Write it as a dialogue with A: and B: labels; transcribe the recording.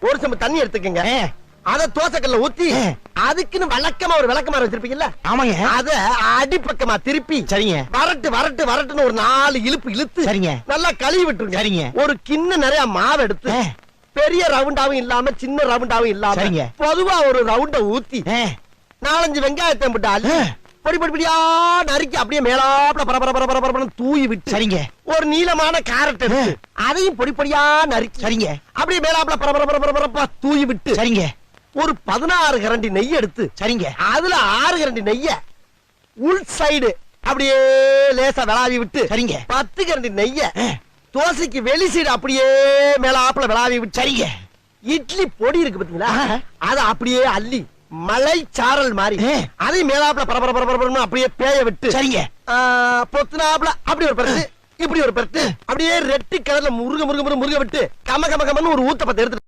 A: ஒரு சம்பு தண்ணி எடுத்துக்கங்க. அத தோசைக்கல்ல ஊத்தி அதுக்குன்னு வழக்கமா ஒரு விளக்கமாறு வச்சிருப்பீங்கல்ல?
B: ஆமாங்க.
A: அத அடிப்பக்கமா திருப்பி
B: சரிங்க.
A: வரட்டுன்னு ஒரு 4 இழுப்பு இழுத்து
B: சரிங்க.
A: நல்லா கழுவி விட்டுருங்க.
B: சரிங்க.
A: ஒரு கிண்ண நிறைய மாவு எடுத்து பெரிய ரவுண்டாவும் இல்லாம சின்ன ரவுண்டாவும் இல்லாம
B: சரிங்க.
A: பொதுவா ஒரு ரவுண்ட ஊத்தி 4-5 வெங்காயத்தை போட்டு அள்ளி பொடி பொடியா நறுக்கி அப்படியே மேலாப்ல பரபரன்னு தூவி விட்டு
B: சரிங்க.
A: ஒரு நீளமான கேரட் எடுத்து அதையும் பொடி பொடியா நறுக்கி
B: சரிங்க.
A: அப்படியே மேலாப்ல பரபரப்பா தூவி விட்டு
B: சரிங்க.
A: ஒரு 16 கரண்டி நெய் எடுத்து
B: சரிங்க.
A: அதுல 6 கரண்டி நெய்ய உள் சைடு அப்படியே லேசா விளாவி விட்டு
B: சரிங்க.
A: 10 கரண்டி நெய்ய தோசைக்கு வெளி சைடு அப்படியே மேலாப்ல விளாவி விட்டு சரிங்க. இட்லி பொடி இருக்கு பாத்தீங்களா, அத அப்படியே அள்ளி மலை சாரல் மாதிரி அதை மேலாப்ல பரபரன்னு அப்படியே பேய விட்டு
B: சரிங்க.
A: பொத்துனாப்ல அப்படி ஒரு பரட்டு இப்படி ஒரு பரட்டு அப்படியே ரெட்டி கலர்ல முருக விட்டு கமன்னு ஒரு ஊத்தப்பத்தை எடுத்து